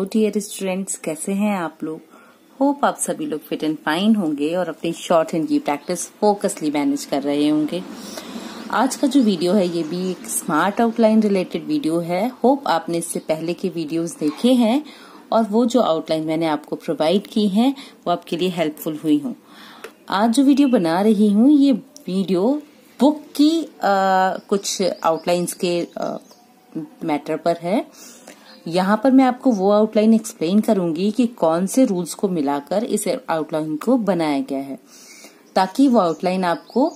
Dear students, कैसे हैं आप लोग। होप आप सभी लोग फिट एंड फाइन होंगे और अपनी शॉर्ट हैंड की प्रैक्टिस फोकसली मैनेज कर रहे होंगे। आज का जो वीडियो है ये भी एक स्मार्ट आउटलाइन रिलेटेड वीडियो है। होप आपने इससे पहले के वीडियोस देखे हैं और वो जो आउटलाइन मैंने आपको प्रोवाइड की है वो आपके लिए हेल्पफुल हुई हो। आज जो वीडियो बना रही हूँ ये वीडियो बुक की कुछ आउटलाइंस के मैटर पर है। यहाँ पर मैं आपको वो आउटलाइन एक्सप्लेन करूंगी कि कौन से रूल्स को मिलाकर इस आउटलाइन को बनाया गया है, ताकि वो आउटलाइन आपको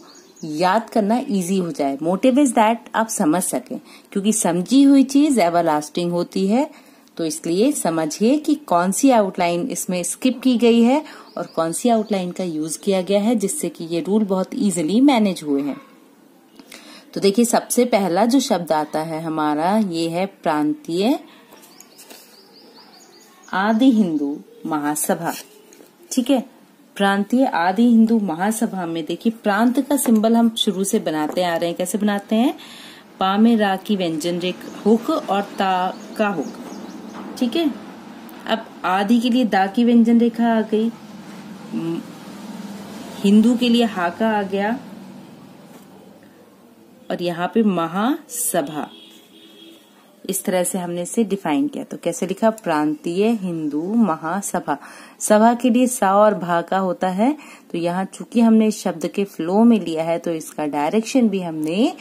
याद करना इजी हो जाए। मोटिव इज दैट आप समझ सकें, क्योंकि समझी हुई चीज एवरलास्टिंग होती है। तो इसलिए समझिए कि कौन सी आउटलाइन इसमें स्किप की गई है और कौन सी आउटलाइन का यूज किया गया है, जिससे कि ये रूल बहुत इजीली मैनेज हुए हैं। तो देखिए, सबसे पहला जो शब्द आता है हमारा ये है प्रांतीय आदि हिंदू महासभा। ठीक है, प्रांतीय आदि हिंदू महासभा में देखिए प्रांत का सिंबल हम शुरू से बनाते आ रहे हैं। कैसे बनाते हैं? पा में रा की व्यंजन रेखा हुक और ता का हुक। ठीक है, अब आदि के लिए दा की व्यंजन रेखा आ गई, हिंदू के लिए हा का आ गया और यहाँ पे महासभा। इस तरह से हमने इसे डिफाइन किया। तो कैसे लिखा? प्रांतीय हिंदू महासभा। सभा के लिए सा और भा का होता है। तो यहाँ चूंकि हमने इस शब्द के फ्लो में लिया है तो इसका डायरेक्शन भी हमने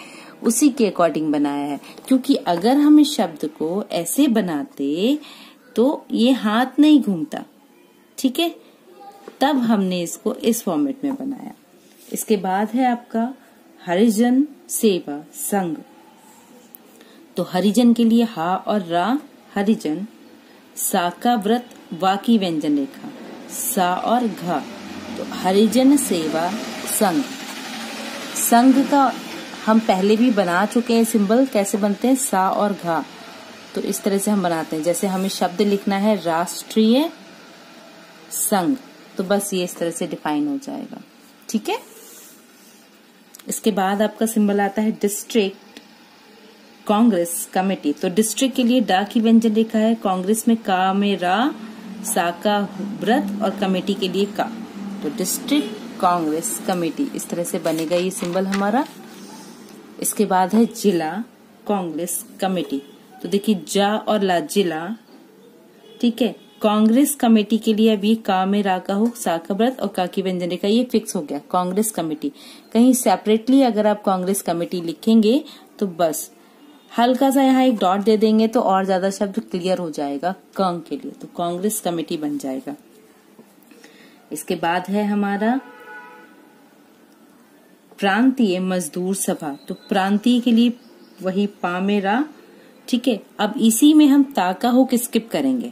उसी के अकॉर्डिंग बनाया है। क्योंकि अगर हम इस शब्द को ऐसे बनाते तो ये हाथ नहीं घूमता। ठीक है, तब हमने इसको इस फॉर्मेट में बनाया। इसके बाद है आपका हरिजन सेवा संघ। तो हरिजन के लिए हा और रा हरिजन, सा का व्रत वा की व्यंजन रेखा सा और घा। तो हरिजन सेवा संघ। संघ का हम पहले भी बना चुके हैं सिंबल। कैसे बनते हैं? सा और घा। तो इस तरह से हम बनाते हैं। जैसे हमें शब्द लिखना है राष्ट्रीय संघ, तो बस ये इस तरह से डिफाइन हो जाएगा। ठीक है, इसके बाद आपका सिंबल आता है डिस्ट्रिक्ट कांग्रेस कमेटी। तो डिस्ट्रिक्ट के लिए डा की व्यंजन रेखा है, कांग्रेस में का में रा, सा का व्रत और कमेटी के लिए का। तो डिस्ट्रिक्ट कांग्रेस कमेटी, इस तरह से बनेगा ये सिंबल हमारा। इसके बाद है जिला कांग्रेस कमेटी। तो देखिए जा और ला जिला। ठीक है, कांग्रेस कमेटी के लिए अभी का में रा का हो, सा का व्रत और का की व्यंजन रेखा, ये फिक्स हो गया कांग्रेस कमेटी। कहीं सेपरेटली अगर आप कांग्रेस कमेटी लिखेंगे तो बस हल्का सा यहाँ एक डॉट दे देंगे तो और ज्यादा शब्द क्लियर हो जाएगा कांग के लिए। तो कांग्रेस कमेटी बन जाएगा। इसके बाद है हमारा प्रांतीय मजदूर सभा। तो प्रांतीय के लिए वही पा में रा। ठीक है, अब इसी में हम ता का हुक स्किप करेंगे।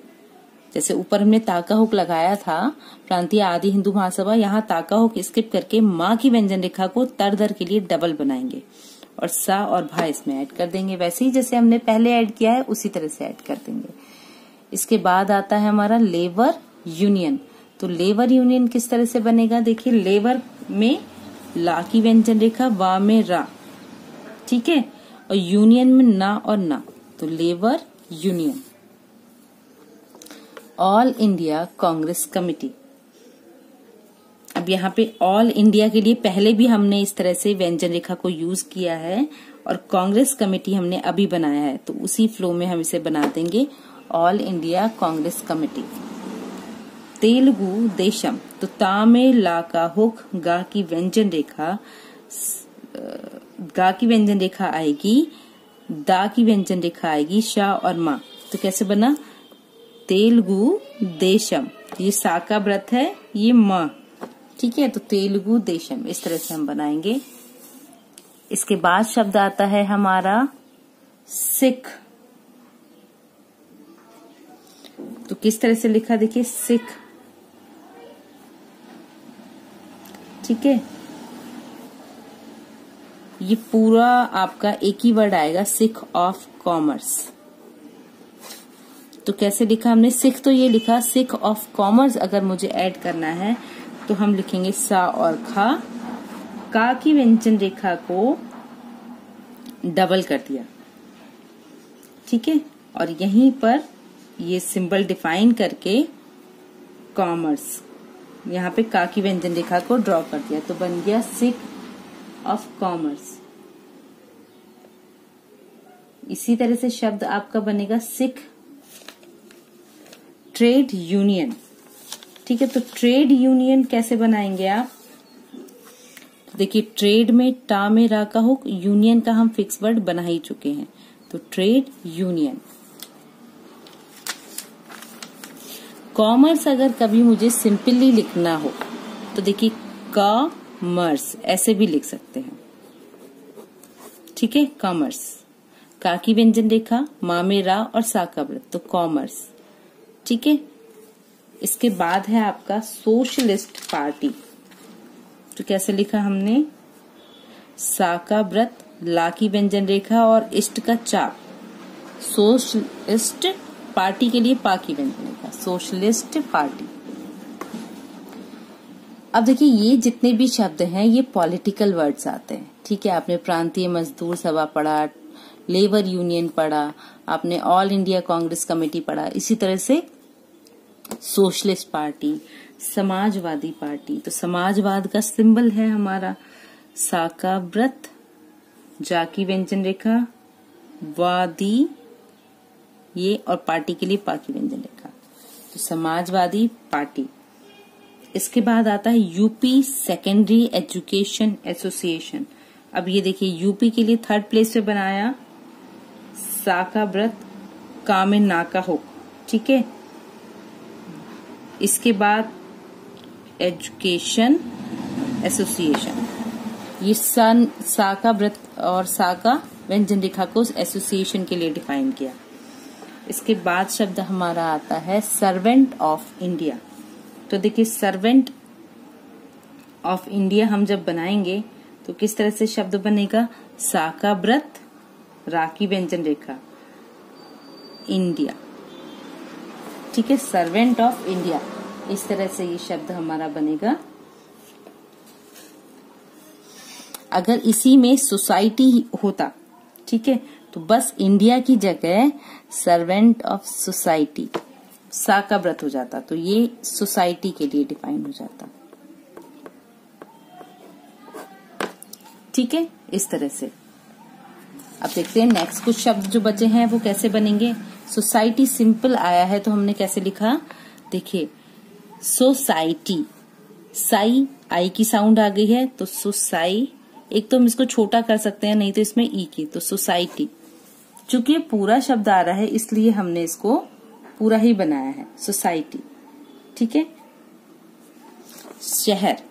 जैसे ऊपर हमने ता का हुक लगाया था प्रांतीय आदि हिंदू महासभा, यहाँ ता का हुक स्किप करके माँ की व्यंजन रेखा को तर के लिए डबल बनाएंगे और सा और भा इसमें ऐड कर देंगे। वैसे ही जैसे हमने पहले ऐड किया है उसी तरह से ऐड कर देंगे। इसके बाद आता है हमारा लेबर यूनियन। तो लेबर यूनियन किस तरह से बनेगा? देखिए, लेबर में ला की व्यंजन रेखा, वा में रा। ठीक है, और यूनियन में ना और ना। तो labour union. All India Congress committee. अब यहाँ पे ऑल इंडिया के लिए पहले भी हमने इस तरह से व्यंजन रेखा को यूज किया है और कांग्रेस कमेटी हमने अभी बनाया है, तो उसी फ्लो में हम इसे बना देंगे all India Congress committee. Telugu Desam. तो ता में ला का हुक, गा की व्यंजन रेखा, गा की व्यंजन रेखा आएगी, दा की व्यंजन रेखा आएगी, शा और मा। तो कैसे बना? तेलुगु देशम। ये सा का व्रत है, ये मा। ठीक है, तो तेलुगु देशम, इस तरह से हम बनाएंगे। इसके बाद शब्द आता है हमारा सिख। तो किस तरह से लिखा? देखिए, सिख। ठीक है, ये पूरा आपका एक ही वर्ड आएगा, सिख ऑफ कॉमर्स। तो कैसे लिखा हमने? सिख तो ये लिखा, सिख ऑफ कॉमर्स अगर मुझे ऐड करना है तो हम लिखेंगे सा और खा, का की व्यंजन रेखा को डबल कर दिया। ठीक है, और यहीं पर ये सिंबल डिफाइन करके कॉमर्स, यहाँ पे का की व्यंजन रेखा को ड्रॉ कर दिया, तो बन गया सिख ऑफ कॉमर्स। इसी तरह से शब्द आपका बनेगा सिख ट्रेड यूनियन। ठीक है, तो ट्रेड यूनियन कैसे बनाएंगे आप? देखिए, ट्रेड में टा में रा का हो, यूनियन का हम फिक्स वर्ड बना ही चुके हैं, तो ट्रेड यूनियन। कॉमर्स अगर कभी मुझे सिंपली लिखना हो तो देखिए कॉमर्स ऐसे भी लिख सकते हैं। ठीक है, कॉमर्स, का की व्यंजन रेखा, मा में रा और सा का व्रत, तो कॉमर्स। ठीक है, इसके बाद है आपका सोशलिस्ट पार्टी, तो कैसे लिखा हमने? सा का व्रत, ला की व्यंजन रेखा और इष्ट का चाप। सोशलिस्ट पार्टी के लिए पा की व्यंजन रेखा, सोशलिस्ट पार्टी। अब देखिए, ये जितने भी शब्द हैं ये पॉलिटिकल वर्ड्स आते हैं। ठीक है, आपने प्रांतीय मजदूर सभा पढ़ा, लेबर यूनियन पढ़ा, आपने ऑल इंडिया कांग्रेस कमेटी पढ़ा, इसी तरह से सोशलिस्ट पार्टी, समाजवादी पार्टी। तो समाजवाद का सिंबल है हमारा सा का व्रत, जा की व्यंजन रेखा, वादी ये, और पार्टी के लिए पा की व्यंजन रेखा, तो समाजवादी पार्टी। इसके बाद आता है यूपी सेकेंडरी एजुकेशन एसोसिएशन। अब ये देखिए, यूपी के लिए थर्ड प्लेस पे बनाया सा का व्रत, का में ना का हो। ठीक है, इसके बाद एजुकेशन एसोसिएशन, ये सा का व्रत और सा का व्यंजन रेखा को एसोसिएशन के लिए डिफाइन किया। इसके बाद शब्द हमारा आता है सर्वेंट ऑफ इंडिया। तो देखिए, सर्वेंट ऑफ इंडिया हम जब बनाएंगे तो किस तरह से शब्द बनेगा? सा का व्रत, रा की व्यंजन रेखा, इंडिया। ठीक है, सर्वेंट ऑफ इंडिया, इस तरह से ये शब्द हमारा बनेगा। अगर इसी में सोसाइटी होता, ठीक है, तो बस इंडिया की जगह सर्वेंट ऑफ सोसाइटी सा का व्रत हो जाता, तो ये सोसाइटी के लिए डिफाइन हो जाता। ठीक है, इस तरह से। अब देखते हैं नेक्स्ट कुछ शब्द जो बचे हैं वो कैसे बनेंगे। सोसाइटी सिंपल आया है तो हमने कैसे लिखा? देखिए, सोसाइटी, साई आई की साउंड आ गई है तो सोसाई, एक तो हम इसको छोटा कर सकते हैं, नहीं तो इसमें ई की, तो सोसाइटी। चूंकि ये पूरा शब्द आ रहा है इसलिए हमने इसको पूरा ही बनाया है, सोसाइटी। ठीक है, शहर,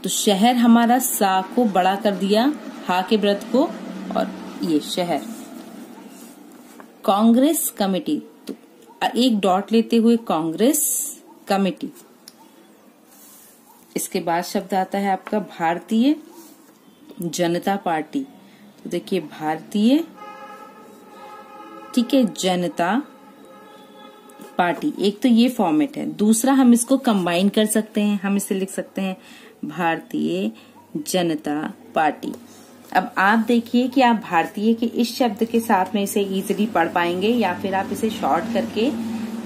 तो शहर हमारा सा को बड़ा कर दिया, हा के व्रत को, और ये शहर। कांग्रेस कमेटी, तो एक डॉट लेते हुए कांग्रेस कमेटी। इसके बाद शब्द आता है आपका भारतीय जनता पार्टी। तो देखिए, भारतीय, ठीक है, जनता पार्टी। एक तो ये फॉर्मेट है, दूसरा हम इसको कंबाइन कर सकते हैं, हम इसे लिख सकते हैं भारतीय जनता पार्टी। अब आप देखिए कि आप भारतीय के इस शब्द के साथ में इसे इजीली पढ़ पाएंगे या फिर आप इसे शॉर्ट करके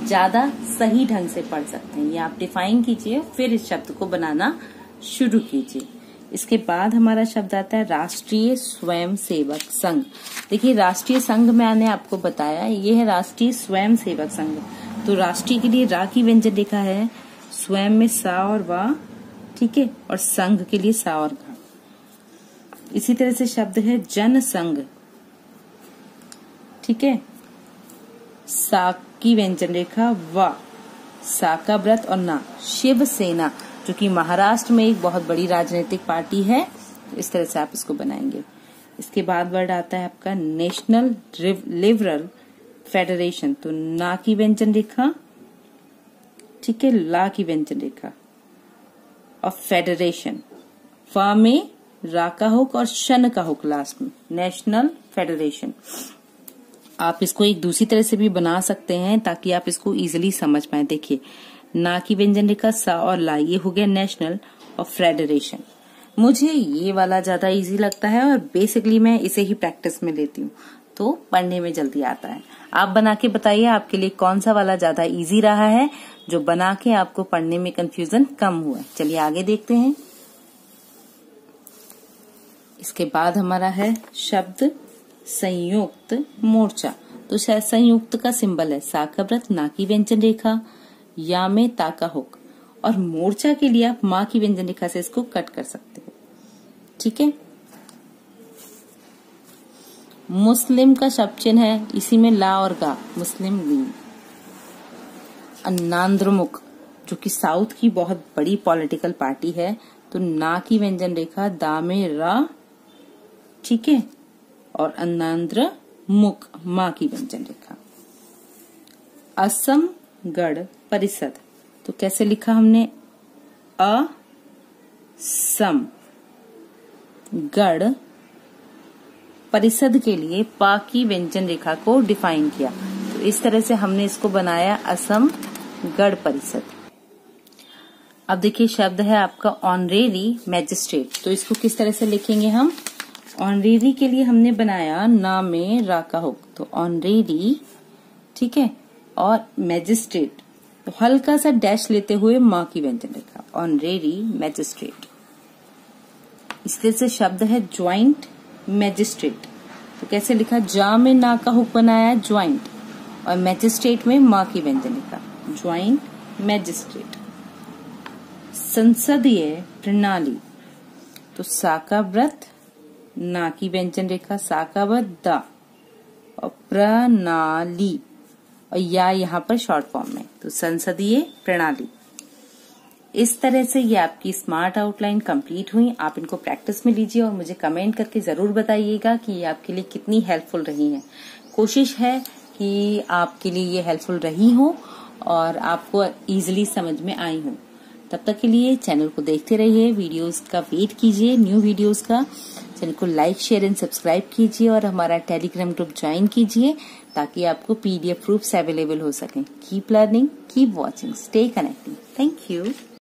ज्यादा सही ढंग से पढ़ सकते हैं। ये आप डिफाइन कीजिए, फिर इस शब्द को बनाना शुरू कीजिए। इसके बाद हमारा शब्द आता है राष्ट्रीय स्वयं सेवक संघ। देखिए, राष्ट्रीय संघ मैंने आपको बताया, ये है राष्ट्रीय स्वयं सेवक संघ। तो राष्ट्रीय के लिए रा की व्यंजन रेखा है, स्वयं में सा और वा, ठीक है, और संघ के लिए सा और घा। इसी तरह से शब्द है जन संघ। ठीक है, सा की व्यंजन रेखा, वा, सा का व्रत और ना, शिवसेना, जो कि महाराष्ट्र में एक बहुत बड़ी राजनीतिक पार्टी है। तो इस तरह से आप इसको बनाएंगे। इसके बाद वर्ड आता है आपका नेशनल लिबरल फेडरेशन। तो ना की व्यंजन रेखा, ठीक है, ला की व्यंजन रेखा और फेडरेशन, फा में रा का हुक और शन का हुक लास्ट में, नेशनल फेडरेशन। आप इसको एक दूसरी तरह से भी बना सकते हैं ताकि आप इसको इजीली समझ पाए। देखिए, ना की व्यंजन रेखा, सा और ला, ये हो गया नेशनल और फेडरेशन। मुझे ये वाला ज्यादा इजी लगता है और बेसिकली मैं इसे ही प्रैक्टिस में लेती हूँ। तो पढ़ने में जल्दी आता है। आप बना के बताइए आपके लिए कौन सा वाला ज्यादा इजी रहा है, जो बना के आपको पढ़ने में कंफ्यूजन कम हुआ है। चलिए आगे देखते हैं। इसके बाद हमारा है शब्द संयुक्त मोर्चा। तो संयुक्त का सिंबल है सा का व्रत, ना की व्यंजन रेखा, या में ता का हुक, और मोर्चा के लिए आप माँ की व्यंजन रेखा से इसको कट कर सकते हो। ठीक है। मुस्लिम का शब्द चिन्ह है, इसी में ला और गा, मुस्लिम लीग। अन्नाद्रमुख जो कि साउथ की बहुत बड़ी पॉलिटिकल पार्टी है, तो ना की व्यंजन रेखा दा में रा, ठीक है, और अन्नाद्र मुख माँ की व्यंजन रेखा। असम गढ़ परिषद, तो कैसे लिखा हमने, असम गढ़ परिषद के लिए पा की व्यंजन रेखा को डिफाइन किया। तो इस तरह से हमने इसको बनाया असम गढ़ परिषद। अब देखिए शब्द है आपका ऑनरेरी मैजिस्ट्रेट। तो इसको किस तरह से लिखेंगे हम, ऑनरेरी के लिए हमने बनाया ना में रा का हुक, तो ऑनरेरी, ठीक है, और मैजिस्ट्रेट तो हल्का सा डैश लेते हुए माँ की व्यंजन रेखा, ऑनरेरी मैजिस्ट्रेट। इस तरह से शब्द है ज्वाइंट मैजिस्ट्रेट। तो कैसे लिखा, जा में ना का हुक बनाया ज्वाइंट, और मैजिस्ट्रेट में माँ की व्यंजन रेखा, ज्वाइंट मैजिस्ट्रेट। संसदीय प्रणाली, तो सा का व्रत, ना की व्यंजन रेखा, सा का व्रत दा, और प्रणाली, और या यहाँ पर शॉर्ट फॉर्म में, तो संसदीय प्रणाली। इस तरह से ये आपकी स्मार्ट आउटलाइन कंप्लीट हुई। आप इनको प्रैक्टिस में लीजिए और मुझे कमेंट करके जरूर बताइएगा कि ये आपके लिए कितनी हेल्पफुल रही हैं। कोशिश है कि आपके लिए ये हेल्पफुल रही हो और आपको इजीली समझ में आई हो। तब तक के लिए चैनल को देखते रहिए, वीडियोस का वेट कीजिए, न्यू वीडियोस का। चैनल को लाइक, शेयर एंड सब्सक्राइब कीजिए और हमारा टेलीग्राम ग्रुप ज्वाइन कीजिए ताकि आपको PDF प्रूफ्स अवेलेबल हो सकें। Keep learning, keep watching, stay connecting. Thank you.